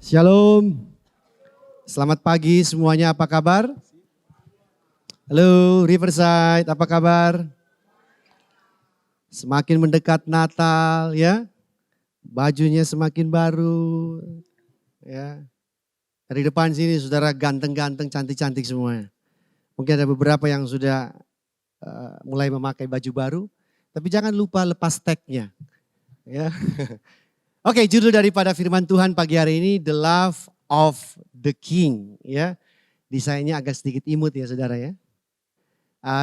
Shalom, selamat pagi semuanya, apa kabar? Halo Riverside, apa kabar? Semakin mendekat Natal ya, bajunya semakin baru ya. Dari depan sini saudara ganteng-ganteng, cantik-cantik semuanya. Mungkin ada beberapa yang sudah mulai memakai baju baru, tapi jangan lupa lepas tagnya. Ya. Oke, judul daripada firman Tuhan pagi hari ini, The Love of the King. Ya, desainnya agak sedikit imut ya saudara ya.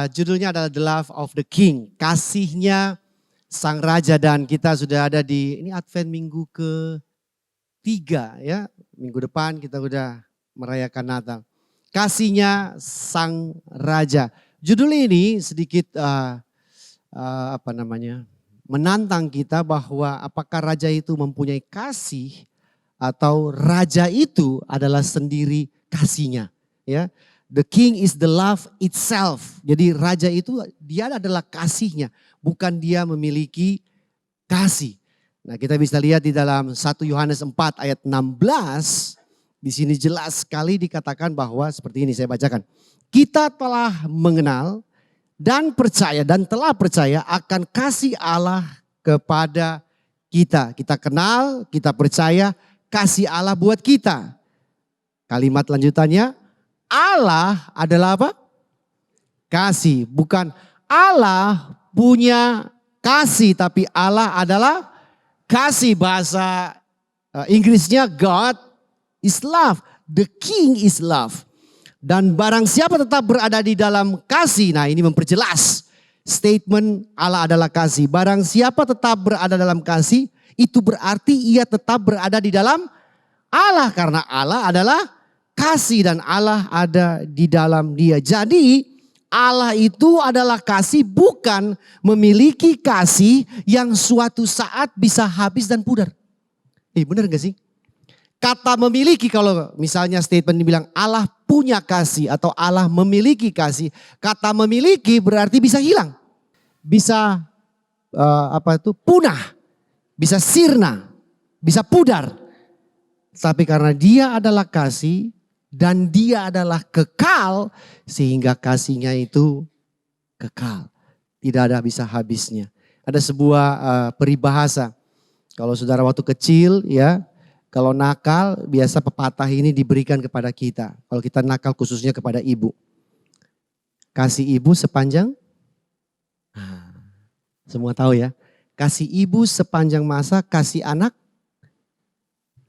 Judulnya adalah The Love of the King, kasihnya Sang Raja, dan kita sudah ada di ini Advent minggu ke-3 ya. Minggu depan kita sudah merayakan Natal. Kasihnya Sang Raja. Judul ini sedikit menantang kita bahwa apakah raja itu mempunyai kasih atau raja itu adalah sendiri kasihnya, ya. The king is the love itself. Jadi raja itu dia adalah kasihnya, bukan dia memiliki kasih. Nah, kita bisa lihat di dalam 1 Yohanes 4 ayat 16, di sini jelas sekali dikatakan bahwa seperti ini, saya bacakan. Kita telah mengenal dan percaya dan telah percaya akan kasih Allah kepada kita. Kita kenal, kita percaya kasih Allah buat kita. Kalimat lanjutannya, Allah adalah apa? Kasih. Bukan Allah punya kasih, tapi Allah adalah kasih. Bahasa Inggrisnya God is love. The King is love. Dan barang siapa tetap berada di dalam kasih, nah ini memperjelas statement Allah adalah kasih. Barang siapa tetap berada dalam kasih, itu berarti ia tetap berada di dalam Allah. Karena Allah adalah kasih dan Allah ada di dalam dia. Jadi Allah itu adalah kasih, bukan memiliki kasih yang suatu saat bisa habis dan pudar. Benar gak sih? Kata memiliki, kalau misalnya statement dibilang Allah punya kasih atau Allah memiliki kasih. Kata memiliki berarti bisa hilang. Bisa punah. Bisa sirna. Bisa pudar. Tapi karena dia adalah kasih dan dia adalah kekal, sehingga kasihnya itu kekal. Tidak ada bisa habisnya. Ada sebuah peribahasa. Kalau saudara waktu kecil ya, kalau nakal, biasa pepatah ini diberikan kepada kita. Kalau kita nakal khususnya kepada ibu. Kasih ibu sepanjang, semua tahu ya. Kasih ibu sepanjang masa, kasih anak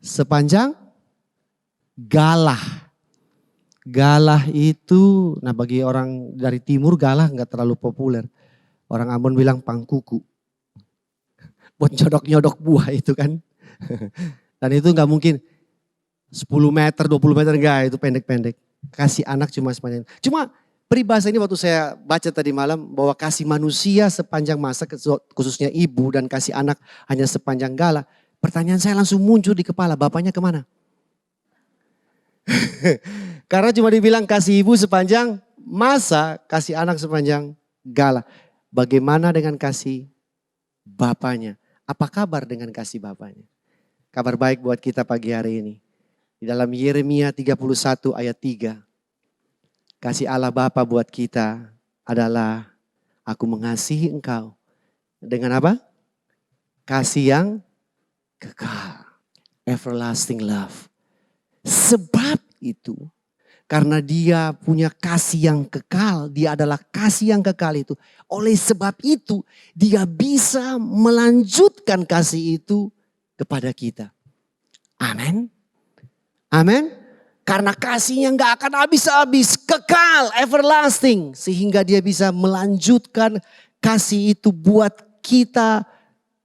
sepanjang galah. Galah itu, nah bagi orang dari timur galah nggak terlalu populer. Orang Ambon bilang pangkuku. Buat nyodok-nyodok buah itu kan. Dan itu nggak mungkin 10 meter, 20 meter, enggak, itu pendek-pendek. Kasih anak cuma sepanjang. Cuma peribahasa ini waktu saya baca tadi malam bahwa kasih manusia sepanjang masa, khususnya ibu, dan kasih anak hanya sepanjang gala. Pertanyaan saya langsung muncul di kepala, bapaknya kemana? Karena cuma dibilang kasih ibu sepanjang masa, kasih anak sepanjang gala. Bagaimana dengan kasih bapaknya? Apa kabar dengan kasih bapaknya? Kabar baik buat kita pagi hari ini. Di dalam Yeremia 31 ayat 3. Kasih Allah Bapa buat kita adalah, aku mengasihi engkau. Dengan apa? Kasih yang kekal. Everlasting love. Sebab itu, karena dia punya kasih yang kekal, dia adalah kasih yang kekal itu. Oleh sebab itu, dia bisa melanjutkan kasih itu kepada kita. Amin. Amin. Karena kasihnya gak akan habis-habis, kekal, everlasting. Sehingga dia bisa melanjutkan kasih itu buat kita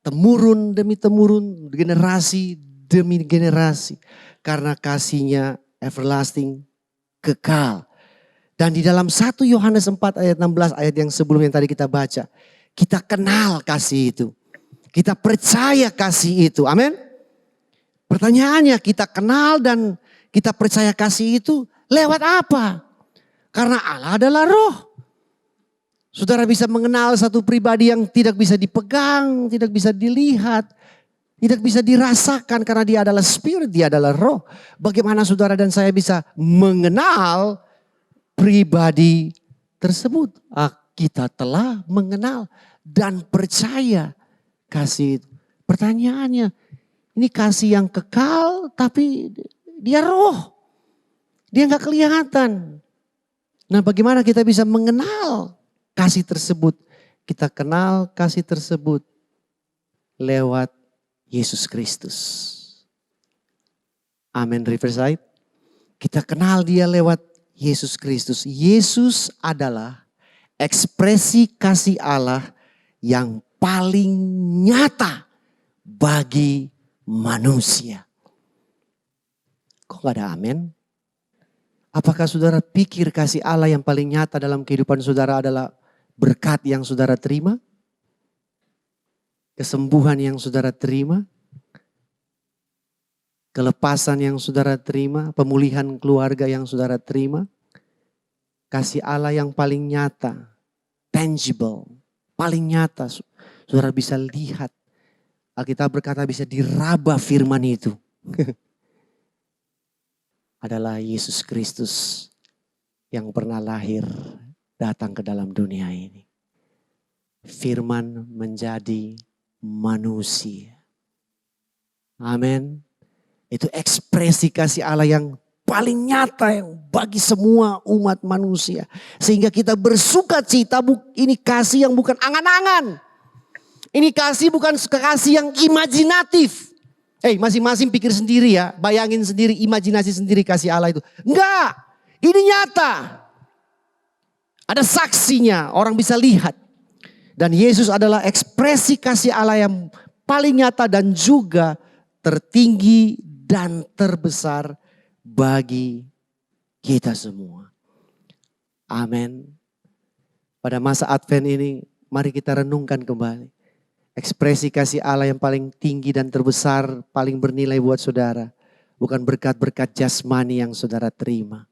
temurun demi temurun, generasi demi generasi. Karena kasihnya everlasting, kekal. Dan di dalam 1 Yohanes 4 ayat 16, ayat yang sebelumnya yang tadi kita baca. Kita kenal kasih itu. Kita percaya kasih itu. Amin. Pertanyaannya, kita kenal dan kita percaya kasih itu lewat apa? Karena Allah adalah roh. Saudara bisa mengenal satu pribadi yang tidak bisa dipegang, tidak bisa dilihat. Tidak bisa dirasakan karena dia adalah spirit, dia adalah roh. Bagaimana saudara dan saya bisa mengenal pribadi tersebut? Kita telah mengenal dan percaya kasih itu. Pertanyaannya, ini kasih yang kekal tapi dia roh. Dia nggak kelihatan. Nah, bagaimana kita bisa mengenal kasih tersebut? Kita kenal kasih tersebut lewat Yesus Kristus. Amin, Riverside. Kita kenal dia lewat Yesus Kristus. Yesus adalah ekspresi kasih Allah yang paling nyata bagi manusia. Kok gak ada amin? Apakah saudara pikir kasih Allah yang paling nyata dalam kehidupan saudara adalah berkat yang saudara terima? Kesembuhan yang saudara terima? Kelepasan yang saudara terima? Pemulihan keluarga yang saudara terima? Kasih Allah yang paling nyata, tangible, paling nyata, saudara bisa lihat. Alkitab berkata bisa diraba firman itu. Adalah Yesus Kristus yang pernah lahir datang ke dalam dunia ini. Firman menjadi manusia. Amin. Itu ekspresi kasih Allah yang paling nyata yang bagi semua umat manusia. Sehingga kita bersuka cita, ini kasih yang bukan angan-angan. Ini kasih bukan kasih yang imajinatif. Masing-masing pikir sendiri ya, bayangin sendiri, imajinasi sendiri kasih Allah itu. Enggak, ini nyata. Ada saksinya, orang bisa lihat. Dan Yesus adalah ekspresi kasih Allah yang paling nyata dan juga tertinggi dan terbesar bagi kita semua. Amin. Pada masa Advent ini, mari kita renungkan kembali. Ekspresi kasih Allah yang paling tinggi dan terbesar, paling bernilai buat saudara. Bukan berkat-berkat jasmani yang saudara terima.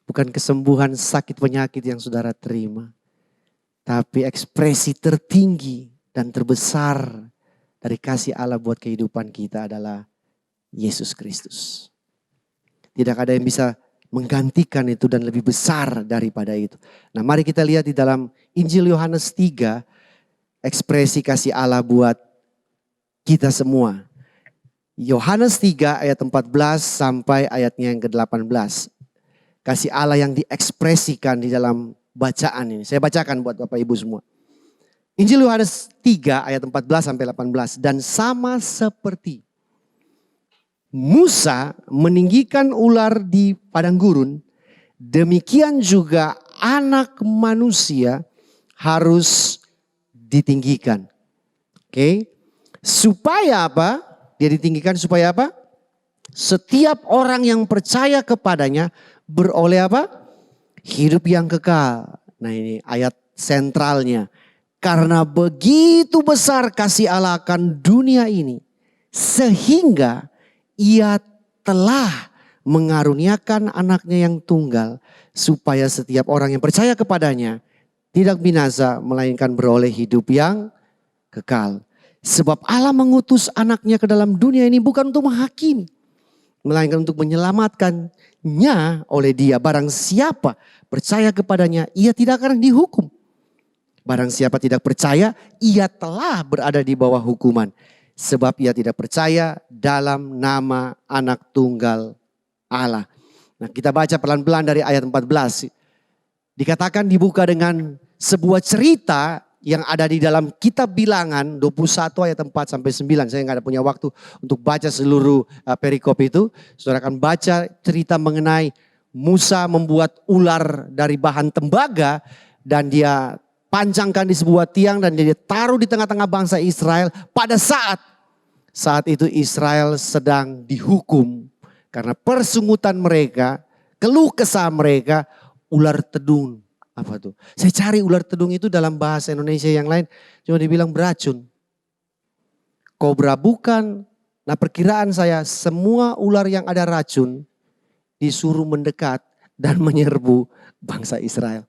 Bukan kesembuhan sakit penyakit yang saudara terima. Tapi ekspresi tertinggi dan terbesar dari kasih Allah buat kehidupan kita adalah Yesus Kristus. Tidak ada yang bisa menggantikan itu dan lebih besar daripada itu. Nah, mari kita lihat di dalam Injil Yohanes 3, ekspresi kasih Allah buat kita semua. Yohanes 3 ayat 14 sampai ayatnya yang ke-18. Kasih Allah yang diekspresikan di dalam bacaan ini. Saya bacakan buat Bapak Ibu semua. Injil Yohanes 3 ayat 14 sampai 18. Dan sama seperti Musa meninggikan ular di padang gurun, demikian juga anak manusia harus ditinggikan. Oke. Supaya apa? Dia ditinggikan supaya apa? Setiap orang yang percaya kepadanya beroleh apa? Hidup yang kekal. Nah, ini ayat sentralnya. Karena begitu besar kasih Allah akan dunia ini, sehingga Ia telah mengaruniakan anaknya yang tunggal, supaya setiap orang yang percaya kepadanya tidak binasa, melainkan beroleh hidup yang kekal. Sebab Allah mengutus anaknya ke dalam dunia ini bukan untuk menghakimi, melainkan untuk menyelamatkannya oleh Dia. Barang siapa percaya kepadanya, ia tidak akan dihukum. Barang siapa tidak percaya, ia telah berada di bawah hukuman. Sebab ia tidak percaya dalam nama anak tunggal Allah. Nah, kita baca pelan-pelan dari ayat 14. Dikatakan dibuka dengan sebuah cerita yang ada di dalam kitab Bilangan 21 ayat 4 sampai 9. Saya nggak ada punya waktu untuk baca seluruh perikop itu. Saudara akan baca cerita mengenai Musa membuat ular dari bahan tembaga dan dia pancangkan di sebuah tiang dan dia taruh di tengah-tengah bangsa Israel pada saat itu Israel sedang dihukum karena persungutan mereka, keluh kesah mereka, ular tedung. Apa tuh? Saya cari ular tedung itu dalam bahasa Indonesia yang lain cuma dibilang beracun. Kobra bukan. Nah, perkiraan saya semua ular yang ada racun disuruh mendekat dan menyerbu bangsa Israel.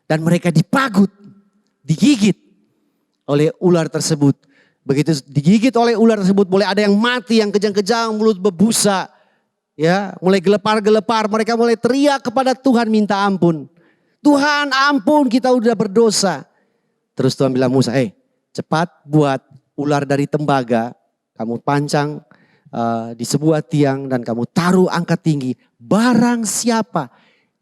Dan mereka dipagut, digigit oleh ular tersebut. Begitu digigit oleh ular tersebut, boleh ada yang mati, yang kejang-kejang, mulut berbusa. Ya, mulai gelepar-gelepar, mereka mulai teriak kepada Tuhan minta ampun. Tuhan ampun, kita udah berdosa. Terus Tuhan bilang Musa, cepat buat ular dari tembaga, kamu pancang di sebuah tiang dan kamu taruh angkat tinggi. Barang siapa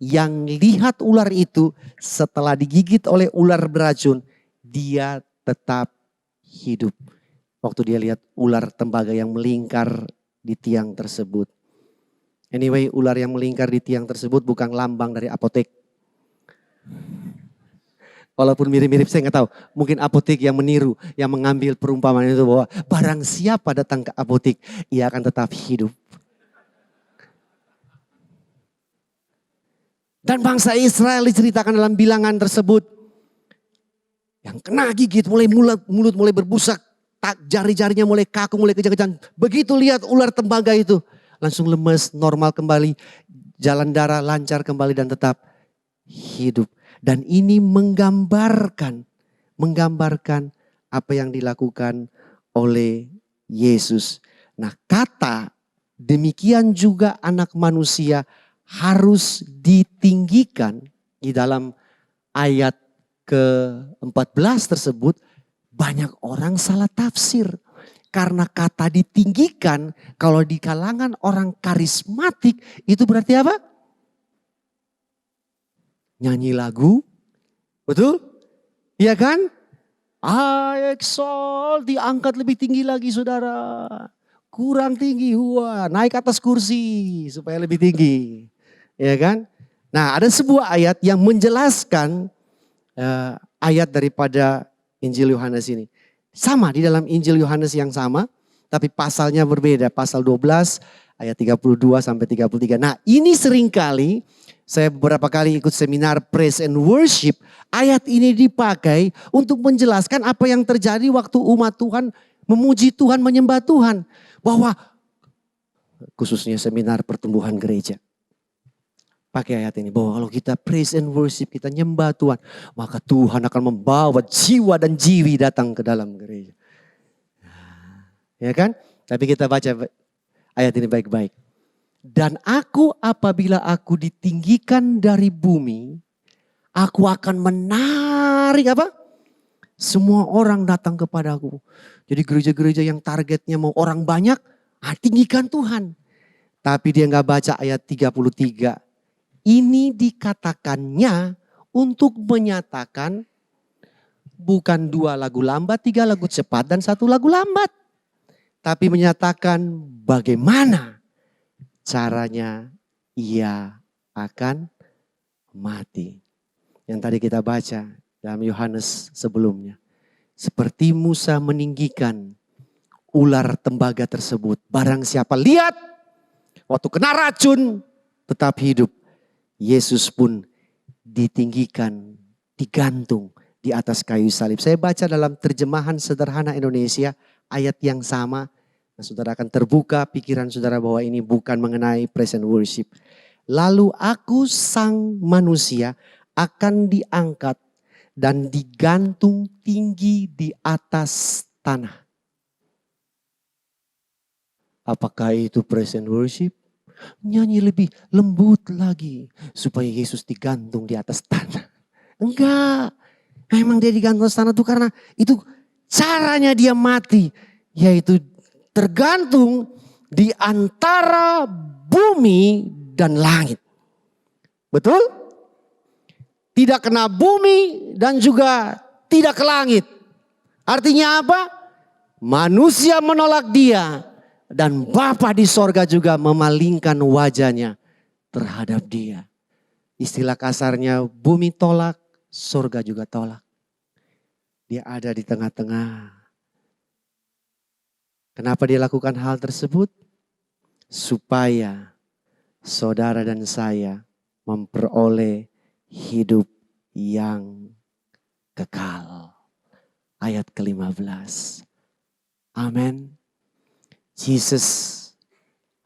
yang lihat ular itu setelah digigit oleh ular beracun, dia tetap hidup. Waktu dia lihat ular tembaga yang melingkar di tiang tersebut. Anyway, ular yang melingkar di tiang tersebut bukan lambang dari apotek. Walaupun mirip-mirip, saya nggak tahu. Mungkin apotek yang meniru, yang mengambil perumpamaan itu bahwa barang siapa datang ke apotek, ia akan tetap hidup. Dan bangsa Israel diceritakan dalam bilangan tersebut. Yang kena gigit, mulut mulai berbusak. Jari-jarinya mulai kaku, mulai kejang-kejang. Begitu lihat ular tembaga itu, langsung lemes, normal kembali. Jalan darah lancar kembali dan tetap hidup. Dan ini menggambarkan apa yang dilakukan oleh Yesus. Nah, kata demikian juga anak manusia harus ditinggikan di dalam ayat ke-14 tersebut. Banyak orang salah tafsir. Karena kata ditinggikan kalau di kalangan orang karismatik itu berarti apa? Nyanyi lagu, betul? Iya kan? I exalt, diangkat lebih tinggi lagi saudara. Kurang tinggi, wah naik atas kursi supaya lebih tinggi. Iya kan? Nah, ada sebuah ayat yang menjelaskan ayat daripada Injil Yohanes ini. Sama di dalam Injil Yohanes yang sama, tapi pasalnya berbeda. Pasal 12 ayat 32 sampai 33. Nah, ini seringkali saya beberapa kali ikut seminar praise and worship. Ayat ini dipakai untuk menjelaskan apa yang terjadi waktu umat Tuhan memuji Tuhan, menyembah Tuhan. Bahwa khususnya seminar pertumbuhan gereja. Pakai ayat ini bahwa kalau kita praise and worship, kita nyembah Tuhan, maka Tuhan akan membawa jiwa dan jiwi datang ke dalam gereja. Ya kan? Tapi kita baca ayat ini baik-baik. Dan aku apabila aku ditinggikan dari bumi, aku akan menarik apa? Semua orang datang kepadaku. Jadi gereja-gereja yang targetnya mau orang banyak, tinggikan Tuhan. Tapi dia gak baca ayat 33. Ini dikatakannya untuk menyatakan bukan 2 lagu lambat, 3 lagu cepat dan 1 lagu lambat. Tapi menyatakan bagaimana caranya ia akan mati. Yang tadi kita baca dalam Yohanes sebelumnya. Seperti Musa meninggikan ular tembaga tersebut. Barang siapa lihat waktu kena racun tetap hidup. Yesus pun ditinggikan, digantung di atas kayu salib. Saya baca dalam terjemahan sederhana Indonesia ayat yang sama. Nah, saudara akan terbuka pikiran saudara bahwa ini bukan mengenai praise and worship. Lalu aku sang manusia akan diangkat dan digantung tinggi di atas tanah. Apakah itu praise and worship? Nyanyi lebih lembut lagi supaya Yesus digantung di atas tanah. Enggak. Memang dia digantung di atas tanah itu karena itu caranya dia mati. Yaitu tergantung di antara bumi dan langit. Betul? Tidak kena bumi dan juga tidak ke langit. Artinya apa? Manusia menolak dia. Dan Bapa di sorga juga memalingkan wajahnya terhadap dia. Istilah kasarnya bumi tolak, sorga juga tolak. Dia ada di tengah-tengah. Kenapa dia lakukan hal tersebut? Supaya saudara dan saya memperoleh hidup yang kekal. Ayat ke-15. Amin. Jesus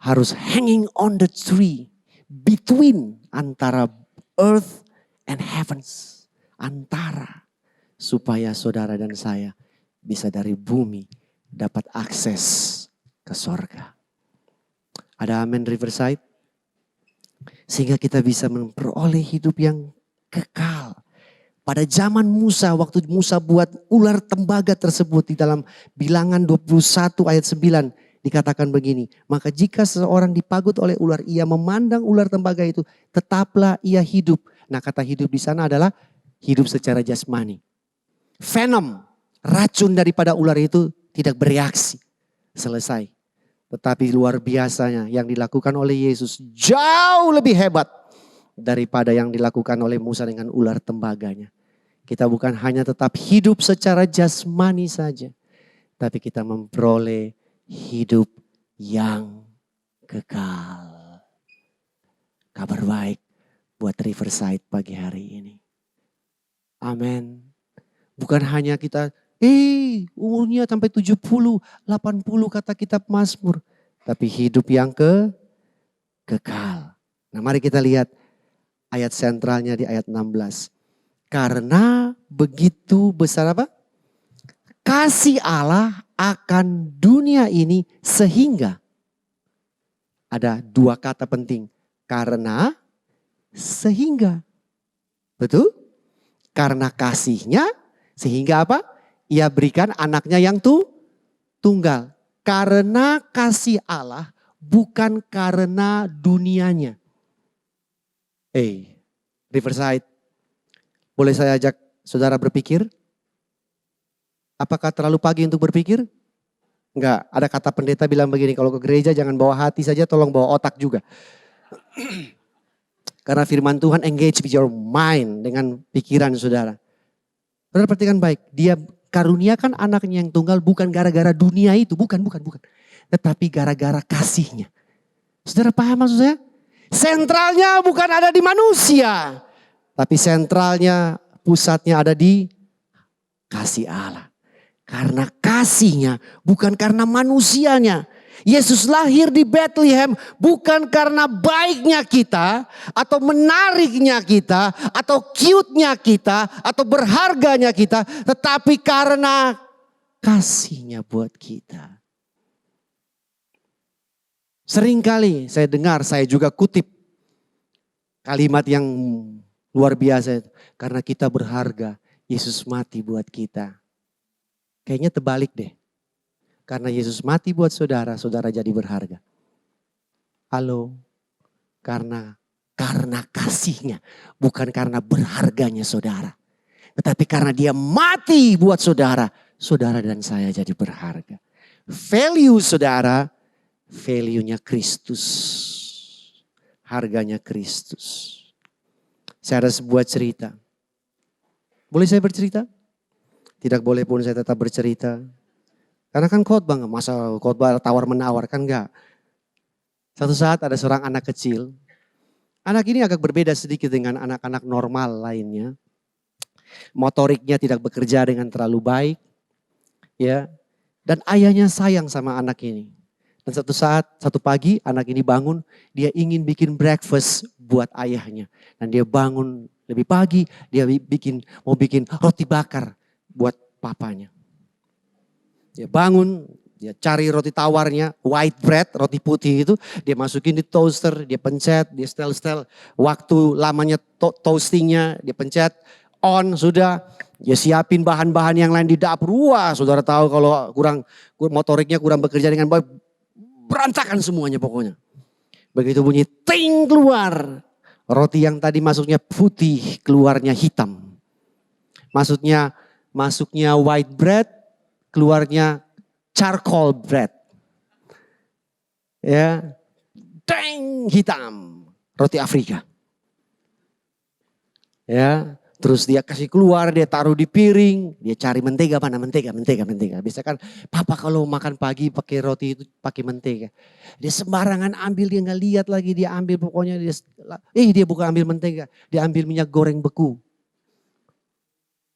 harus hanging on the tree between antara earth and heavens. Antara supaya saudara dan saya bisa dari bumi dapat akses ke sorga. Ada amin Riverside? Sehingga kita bisa memperoleh hidup yang kekal. Pada zaman Musa, waktu Musa buat ular tembaga tersebut di dalam Bilangan 21 ayat 9 dikatakan begini. Maka jika seseorang dipagut oleh ular, ia memandang ular tembaga itu, tetaplah ia hidup. Nah, kata hidup di sana adalah hidup secara jasmani. Venom, racun daripada ular itu tidak bereaksi. Selesai. Tetapi luar biasanya yang dilakukan oleh Yesus jauh lebih hebat daripada yang dilakukan oleh Musa dengan ular tembaganya. Kita bukan hanya tetap hidup secara jasmani saja, tapi kita memperoleh hidup yang kekal. Kabar baik buat Riverside pagi hari ini. Amin. Bukan hanya kita, umurnya sampai 70, 80 kata kitab Mazmur. Tapi hidup yang kekal. Nah, mari kita lihat ayat sentralnya di ayat 16. Karena begitu besar apa? Kasih Allah akan dunia ini sehingga. Ada dua kata penting. Karena, sehingga. Betul? Karena kasihnya, sehingga apa? Ia berikan anaknya yang tunggal. Karena kasih Allah, bukan karena dunianya. Riverside. Boleh saya ajak saudara berpikir? Apakah terlalu pagi untuk berpikir? Enggak, ada kata pendeta bilang begini, kalau ke gereja jangan bawa hati saja, tolong bawa otak juga. Karena firman Tuhan engage with your mind, dengan pikiran saudara. Saudara perhatikan baik, dia karuniakan anaknya yang tunggal bukan gara-gara dunia itu, bukan. Tetapi gara-gara kasihnya. Saudara paham maksud saya? Sentralnya bukan ada di manusia. Tapi sentralnya, pusatnya ada di kasih Allah. Karena kasihnya, bukan karena manusianya. Yesus lahir di Bethlehem bukan karena baiknya kita, atau menariknya kita, atau cute-nya kita, atau berharganya kita. Tetapi karena kasihnya buat kita. Seringkali saya dengar, saya juga kutip kalimat yang luar biasa. Karena kita berharga, Yesus mati buat kita. Kayaknya terbalik deh. Karena Yesus mati buat saudara, saudara jadi berharga. Halo. Karena kasihnya, bukan karena berharganya saudara. Tetapi karena dia mati buat saudara, saudara dan saya jadi berharga. Value saudara, value-nya Kristus. Harganya Kristus. Saya ada sebuah cerita. Boleh saya bercerita? Tidak boleh pun saya tetap bercerita. Karena kan khotbah, masa khotbah tawar menawar, kan enggak. Satu saat ada seorang anak kecil. Anak ini agak berbeda sedikit dengan anak-anak normal lainnya. Motoriknya tidak bekerja dengan terlalu baik. Ya. Dan ayahnya sayang sama anak ini. Dan satu pagi anak ini bangun, dia ingin bikin breakfast buat ayahnya. Dan dia bangun lebih pagi, dia mau bikin roti bakar buat papanya. Dia bangun, dia cari roti tawarnya, white bread, roti putih itu. Dia masukin di toaster, dia pencet, dia setel waktu lamanya toastingnya, dia pencet, on sudah. Dia siapin bahan-bahan yang lain di dapur. Wah, saudara tahu kalau motoriknya kurang bekerja dengan baik, berantakan semuanya pokoknya. Begitu bunyi ting keluar. Roti yang tadi masuknya putih, keluarnya hitam. Masuknya white bread, keluarnya charcoal bread. Ya. Deng, hitam. Roti Afrika. Ya. Terus dia kasih keluar, dia taruh di piring, dia cari mentega, mana mentega. Biasa kan papa kalau makan pagi pakai roti itu pakai mentega. Dia sembarangan ambil, dia nggak lihat lagi, dia ambil pokoknya dia bukan ambil mentega, dia ambil minyak goreng beku.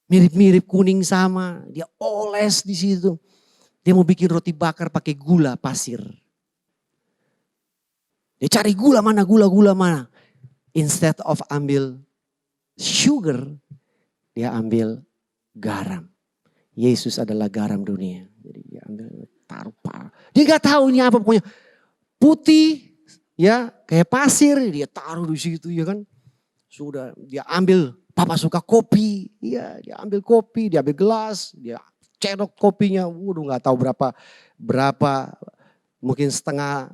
Mirip-mirip kuning sama, dia oles di situ. Dia mau bikin roti bakar pakai gula pasir. Dia cari gula mana. Instead of ambil sugar, dia ambil garam. Yesus adalah garam dunia. Jadi dia ambil taruh. Dia gak tahu ini apa pokoknya. Putih, ya kayak pasir, dia taruh di situ ya kan. Sudah dia ambil, papa suka kopi, ya dia ambil kopi, dia ambil gelas, dia cedok kopinya, waduh nggak tahu berapa, mungkin setengah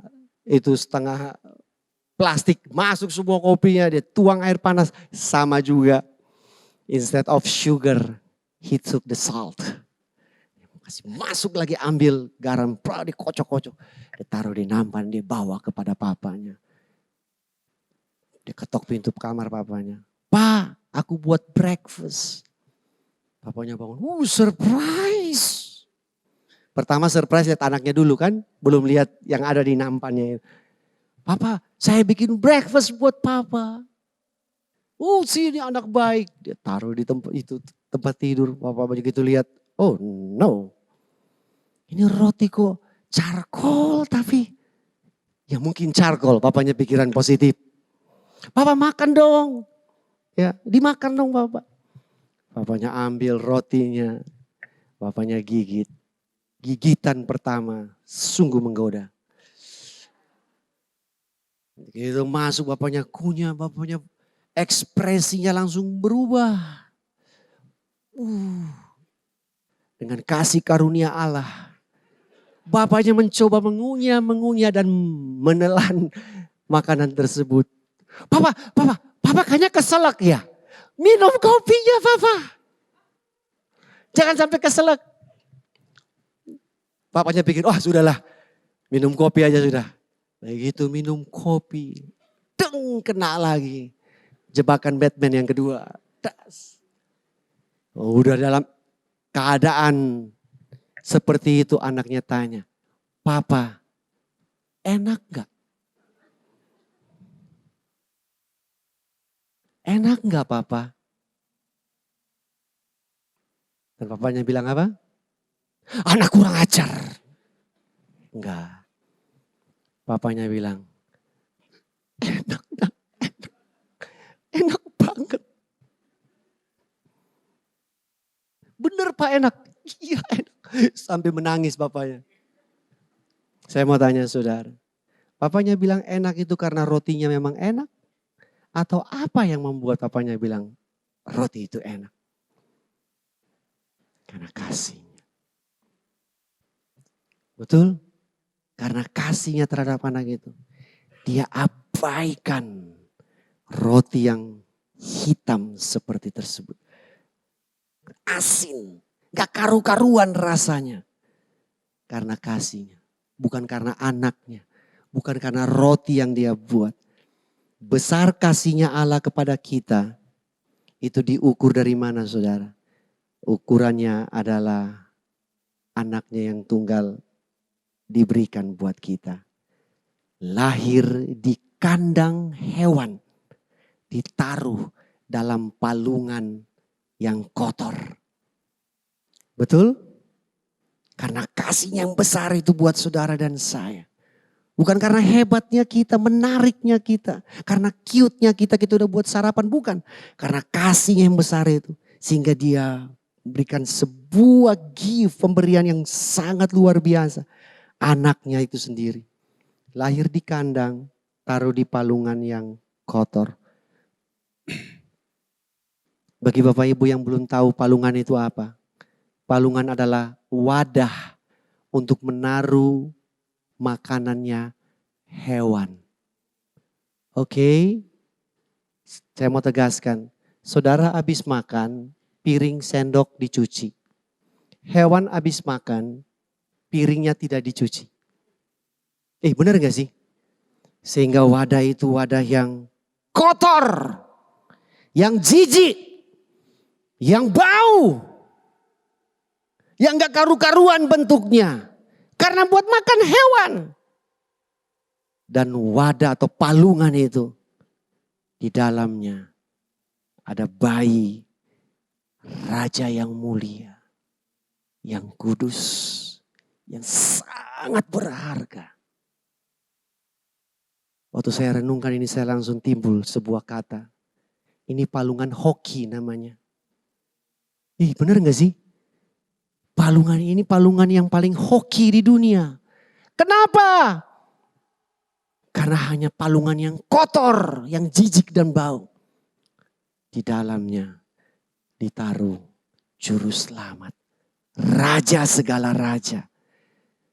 plastik masuk semua kopinya, dia tuang air panas, sama juga. Instead of sugar, he took the salt. Kasih masuk lagi ambil garam, dikocok-kocok, dia taruh di nampan, dia bawa kepada papanya. Dia ketok pintu kamar papanya. Pak, aku buat breakfast. Papanya bangun, surprise. Pertama surprise lihat anaknya dulu kan. Belum lihat yang ada di nampannya. Papa, saya bikin breakfast buat papa. Sini anak baik. Dia taruh di tempat tidur. Papa begitu lihat, oh no. Ini roti kok charcoal tapi. Ya mungkin charcoal, papanya pikiran positif. Papa makan dong. Ya, dimakan dong papa. Papanya ambil rotinya. Papanya gigit. Gigitan pertama sungguh menggoda. Gitu masuk bapaknya kunyah, bapaknya ekspresinya langsung berubah. Dengan kasih karunia Allah. Bapaknya mencoba mengunyah dan menelan makanan tersebut. Papa kayaknya keselak ya. Minum kopinya papa. Jangan sampai keselak. Papanya pikir, sudahlah. Minum kopi aja sudah. Begitu minum kopi. Kena lagi. Jebakan Batman yang kedua. Udah dalam keadaan seperti itu anaknya tanya. Papa, enak gak? Enak gak papa? Dan papanya bilang apa? Anak kurang ajar. Enggak. Papanya bilang, enak banget. Bener pak enak. Iya enak. Sampai menangis bapaknya. Saya mau tanya saudara. Papanya bilang enak itu karena rotinya memang enak? Atau apa yang membuat papanya bilang roti itu enak? Karena kasihnya. Betul? Karena kasihnya terhadap anak itu. Dia abaikan roti yang hitam seperti tersebut. Asin. Gak karu-karuan rasanya. Karena kasihnya. Bukan karena anaknya. Bukan karena roti yang dia buat. Besar kasihnya Allah kepada kita. Itu diukur dari mana saudara? Ukurannya adalah anaknya yang tunggal diberikan buat kita. Lahir di kandang hewan. Ditaruh dalam palungan yang kotor. Betul? Karena kasihnya yang besar itu buat saudara dan saya. Bukan karena hebatnya kita, menariknya kita. Karena cute-nya kita udah buat sarapan. Bukan. Karena kasihnya yang besar itu. Sehingga dia berikan sebuah gift, pemberian yang sangat luar biasa. Anaknya itu sendiri. Lahir di kandang, taruh di palungan yang kotor. Bagi Bapak Ibu yang belum tahu palungan itu apa. Palungan adalah wadah untuk menaruh makanannya hewan. Oke. Saya mau tegaskan. Saudara habis makan, piring sendok dicuci. Hewan habis makan, piringnya tidak dicuci. Benar gak sih? Sehingga wadah itu wadah yang kotor. Yang jijik. Yang bau. Yang gak karu-karuan bentuknya. Karena buat makan hewan. Dan wadah atau palungan itu. Di dalamnya ada bayi. Raja yang mulia. Yang kudus. Yang sangat berharga. Waktu saya renungkan ini saya langsung timbul sebuah kata. Ini palungan hoki namanya. Bener gak sih? Palungan ini palungan yang paling hoki di dunia. Kenapa? Karena hanya palungan yang kotor, yang jijik dan bau. Di dalamnya ditaruh juru selamat. Raja segala raja.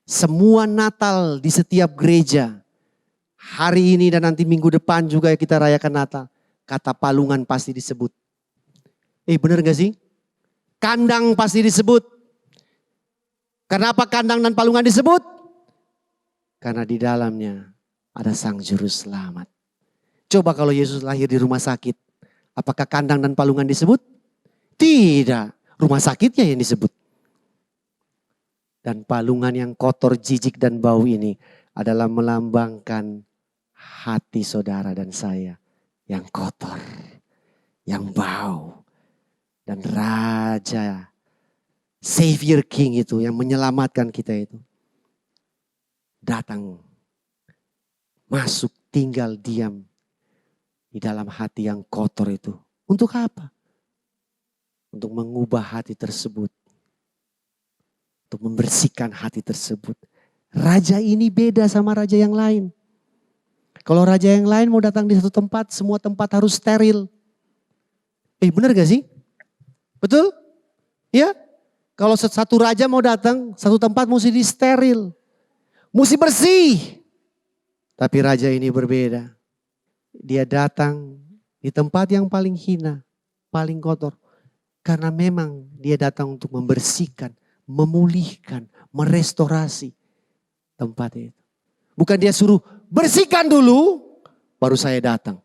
Semua Natal di setiap gereja. Hari ini dan nanti minggu depan juga kita rayakan Natal. Kata palungan pasti disebut. Benar gak sih? Kandang pasti disebut. Kenapa kandang dan palungan disebut? Karena di dalamnya ada sang juru selamat. Coba kalau Yesus lahir di rumah sakit. Apakah kandang dan palungan disebut? Tidak. Rumah sakitnya yang disebut. Dan palungan yang kotor, jijik dan bau ini adalah melambangkan hati saudara dan saya yang kotor, yang bau. Dan Raja, Savior King itu yang menyelamatkan kita itu datang, masuk, tinggal, diam di dalam hati yang kotor itu. Untuk apa? Untuk mengubah hati tersebut. Untuk membersihkan hati tersebut. Raja ini beda sama raja yang lain. Kalau raja yang lain mau datang di satu tempat, semua tempat harus steril. Benar gak sih? Betul? Ya? Kalau satu raja mau datang, satu tempat mesti disteril. Mesti bersih. Tapi raja ini berbeda. Dia datang di tempat yang paling hina, paling kotor. Karena memang dia datang untuk membersihkan, memulihkan, merestorasi tempat itu. Bukan dia suruh bersihkan dulu, baru saya datang.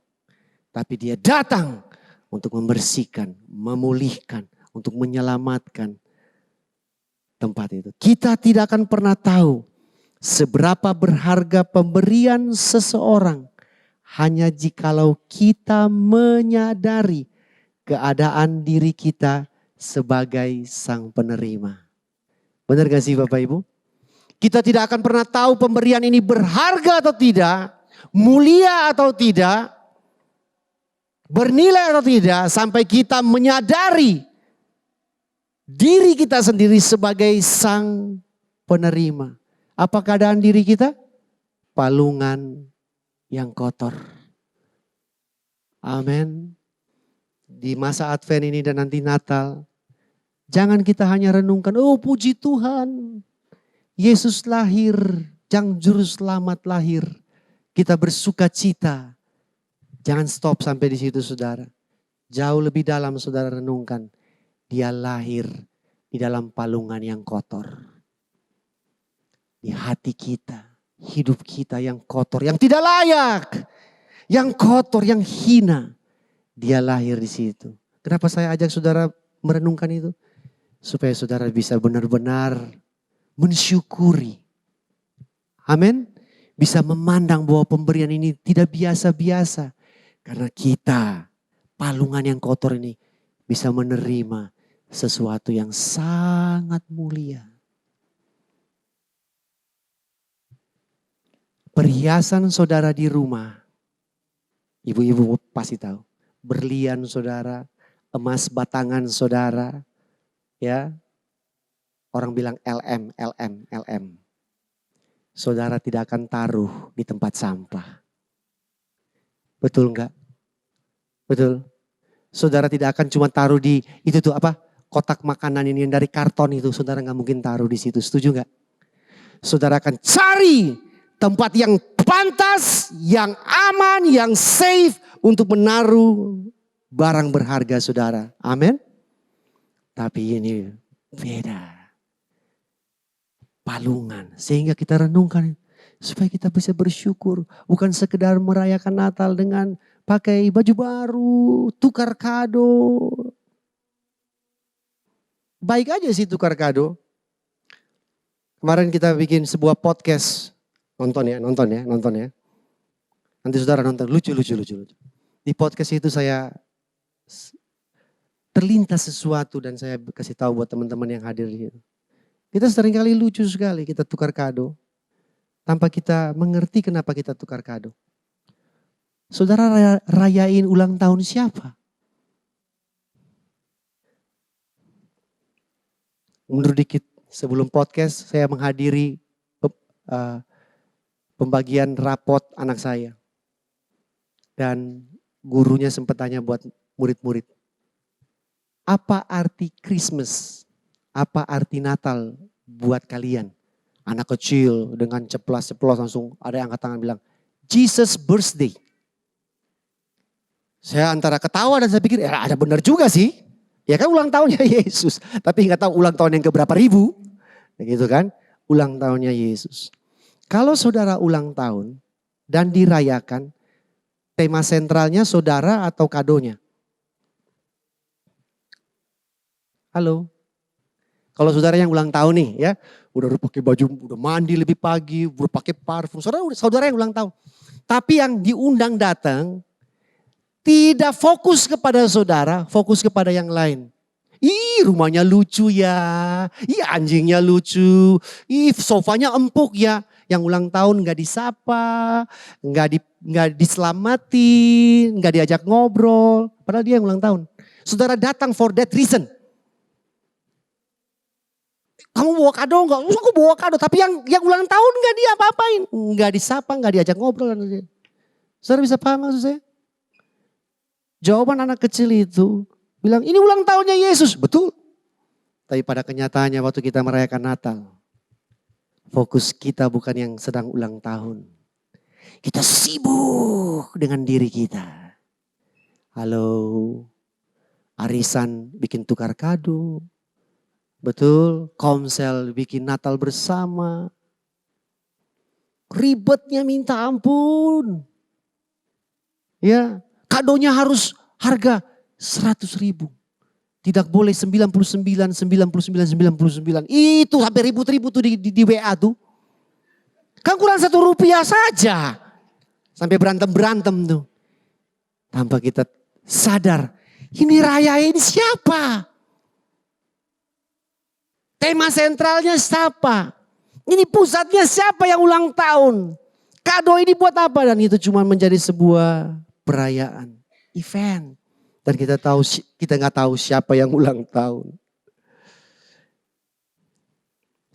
Tapi dia datang untuk membersihkan, memulihkan, untuk menyelamatkan tempat itu. Kita tidak akan pernah tahu seberapa berharga pemberian seseorang hanya jikalau kita menyadari keadaan diri kita sebagai sang penerima. Benar gak sih Bapak Ibu? Kita tidak akan pernah tahu pemberian ini berharga atau tidak, mulia atau tidak, bernilai atau tidak, sampai kita menyadari diri kita sendiri sebagai sang penerima. Apa keadaan diri kita? Palungan yang kotor. Amin. Di masa Advent ini dan nanti Natal, jangan kita hanya renungkan, oh puji Tuhan, Yesus lahir, Sang Juru Selamat lahir. Kita bersuka cita. Jangan stop sampai di situ saudara. Jauh lebih dalam saudara renungkan. Dia lahir di dalam palungan yang kotor. Di hati kita, hidup kita yang kotor, yang tidak layak. Yang kotor, yang hina. Dia lahir di situ. Kenapa saya ajak saudara merenungkan itu? Supaya saudara bisa benar-benar mensyukuri. Amin. Bisa memandang bahwa pemberian ini tidak biasa-biasa. Karena kita, palungan yang kotor ini bisa menerima sesuatu yang sangat mulia. Perhiasan saudara di rumah, ibu-ibu pasti tahu. Berlian saudara, emas batangan saudara, ya. Orang bilang LM, LM, LM. Saudara tidak akan taruh di tempat sampah. Betul enggak? Betul. Saudara tidak akan cuma taruh di itu tuh apa? Kotak makanan ini yang dari karton itu, saudara nggak mungkin taruh di situ. Setuju nggak? Saudara akan cari tempat yang pantas, yang aman, yang safe untuk menaruh barang berharga saudara. Amin. Tapi ini beda. Palungan. Sehingga kita renungkan supaya kita bisa bersyukur. Bukan sekedar merayakan Natal dengan pakai baju baru, tukar kado. Baik aja sih tukar kado. Kemarin kita bikin sebuah podcast. Nonton ya. Nanti saudara nonton, lucu. Di podcast itu saya terlintas sesuatu dan saya kasih tahu buat teman-teman yang hadir di situ. Kita seringkali lucu sekali kita tukar kado. Tanpa kita mengerti kenapa kita tukar kado. Saudara rayain ulang tahun siapa? Mundur dikit. Sebelum podcast saya menghadiri pembagian rapot anak saya. Dan gurunya sempat tanya buat murid-murid. Apa arti Christmas? Apa arti Natal buat kalian? Anak kecil dengan ceplas-ceplos langsung ada yang angkat tangan bilang, Jesus birthday. Saya antara ketawa dan saya pikir, ya ada benar juga sih. Ya kan ulang tahunnya Yesus. Tapi nggak tahu ulang tahun yang keberapa ribu. Gitu kan, ulang tahunnya Yesus. Kalau saudara ulang tahun dan dirayakan, tema sentralnya saudara atau kadonya? Halo. Kalau saudara yang ulang tahun nih ya, udah pakai baju, udah mandi lebih pagi, udah pakai parfum. Saudara yang ulang tahun. Tapi yang diundang datang tidak fokus kepada saudara, fokus kepada yang lain. Ih, rumahnya lucu ya. Ih, anjingnya lucu. Ih, sofanya empuk ya. Yang ulang tahun gak disapa, gak diselamatin, gak diajak ngobrol. Padahal dia yang ulang tahun. Saudara datang for that reason. Kamu bawa kado enggak? Aku bawa kado. Tapi yang ulang tahun gak dia apa-apain. Gak disapa, gak diajak ngobrol. Saudara bisa paham maksud saya? Jawaban anak kecil itu bilang, ini ulang tahunnya Yesus. Betul. Tapi pada kenyataannya waktu kita merayakan Natal, fokus kita bukan yang sedang ulang tahun. Kita sibuk dengan diri kita. Halo, arisan bikin tukar kado. Betul, komsel bikin Natal bersama. Ribetnya minta ampun. Ya, kadonya harus harga 100.000. Tidak boleh 99. Itu sampai ribut-ribut tuh di WA tuh. Kan kurang Rp1 saja. Sampai berantem-berantem tuh. Tanpa kita sadar. Ini raya ini siapa? Tema sentralnya siapa? Ini pusatnya siapa yang ulang tahun? Kado ini buat apa? Dan itu cuma menjadi sebuah perayaan. Event. Dan kita nggak tahu siapa yang ulang tahun.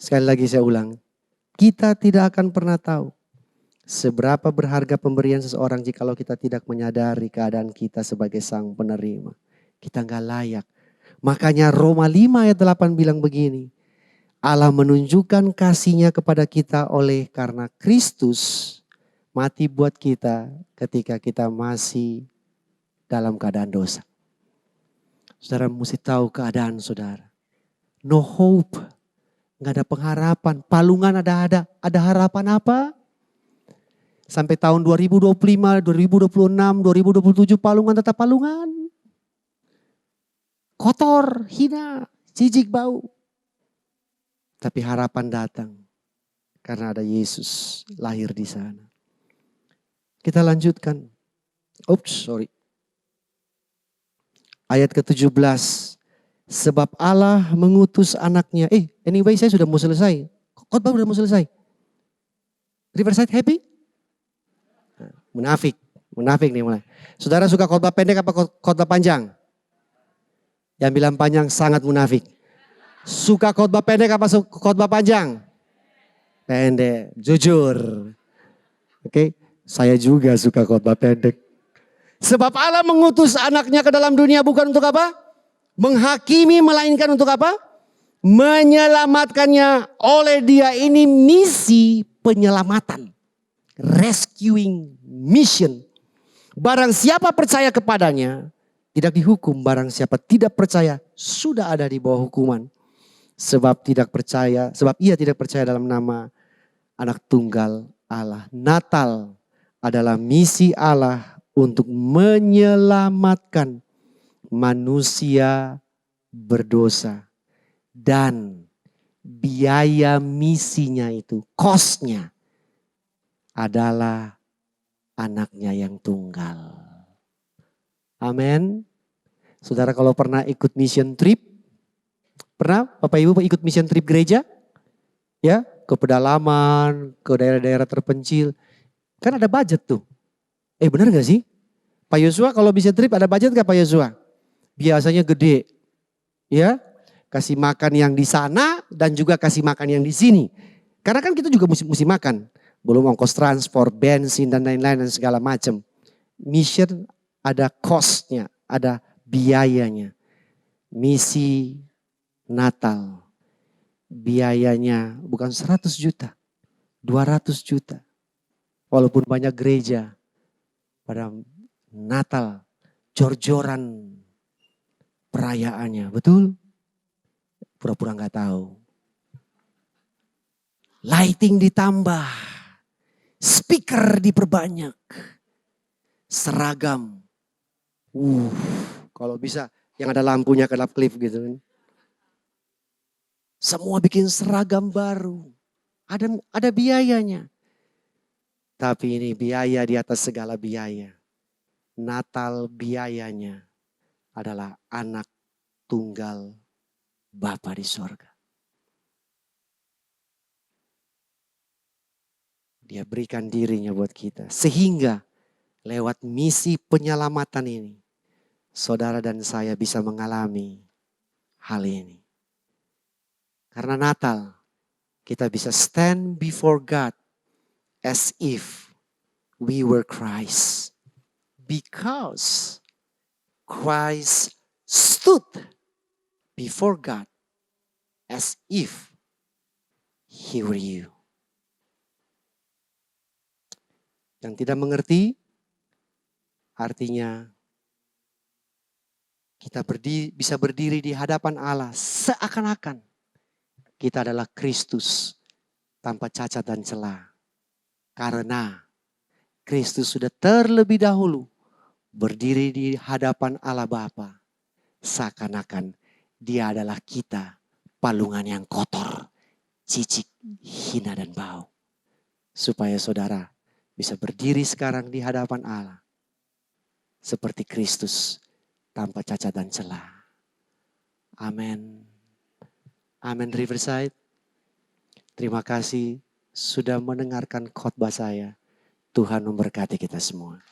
Sekali lagi saya ulang, kita tidak akan pernah tahu seberapa berharga pemberian seseorang jikalau kita tidak menyadari keadaan kita sebagai sang penerima. Kita nggak layak. Makanya Roma 5 ayat 8 bilang begini, Allah menunjukkan kasih-Nya kepada kita oleh karena Kristus mati buat kita ketika kita masih dalam keadaan dosa. Saudara mesti tahu keadaan saudara. No hope. Gak ada pengharapan. Palungan ada harapan apa? Sampai tahun 2025, 2026, 2027 palungan tetap palungan. Kotor, hina, jijik bau. Tapi harapan datang. Karena ada Yesus lahir di sana. Kita lanjutkan. Sorry. Ayat ke-17. Sebab Allah mengutus anaknya. Anyway saya sudah mau selesai. Khotbah sudah mau selesai. Riverside happy? Munafik nih mulai. Saudara suka khotbah pendek apa khotbah panjang? Yang bilang panjang sangat munafik. Suka khotbah pendek apa khotbah panjang? Pendek, jujur. Oke, saya juga suka khotbah pendek. Sebab Allah mengutus anaknya ke dalam dunia bukan untuk apa? Menghakimi, melainkan untuk apa? Menyelamatkannya. Oleh dia ini misi penyelamatan. Rescuing mission. Barang siapa percaya kepadanya tidak dihukum. Barang siapa tidak percaya sudah ada di bawah hukuman. Sebab ia tidak percaya dalam nama anak tunggal Allah. Natal adalah misi Allah untuk menyelamatkan manusia berdosa. Dan biaya misinya itu, cost-nya adalah anaknya yang tunggal. Amin. Saudara kalau pernah ikut mission trip, pernah Bapak Ibu ikut mission trip gereja? Ya, ke pedalaman, ke daerah-daerah terpencil. Kan ada budget tuh. Benar gak sih? Pak Yosua kalau bisa trip ada budget gak Pak Yosua? Biasanya gede. Ya, Kasih makan yang di sana dan juga kasih makan yang di sini. Karena kan kita juga mesti makan. Belum ongkos transport, bensin dan lain-lain dan segala macam. Mission ada cost-nya, ada biayanya. Misi Natal, biayanya bukan 100 juta, 200 juta. Walaupun banyak gereja pada Natal, jor-joran perayaannya, betul? Pura-pura nggak tahu. Lighting ditambah, speaker diperbanyak, seragam. Kalau bisa yang ada lampunya kedap-kedip gitu kan. Semua bikin seragam baru. Ada biayanya. Tapi ini biaya di atas segala biaya. Natal biayanya adalah anak tunggal Bapa di sorga. Dia berikan dirinya buat kita. Sehingga lewat misi penyelamatan ini, saudara dan saya bisa mengalami hal ini. Karena Natal, kita bisa stand before God as if we were Christ. Because Christ stood before God as if He were you. Yang tidak mengerti, artinya kita bisa berdiri di hadapan Allah seakan-akan kita adalah Kristus tanpa cacat dan celah. Karena Kristus sudah terlebih dahulu berdiri di hadapan Allah Bapa. Seakan-akan dia adalah kita, palungan yang kotor, cicik, hina dan bau. Supaya saudara bisa berdiri sekarang di hadapan Allah. Seperti Kristus tanpa cacat dan celah. Amin. Amin Riverside. Terima kasih sudah mendengarkan khotbah saya. Tuhan memberkati kita semua.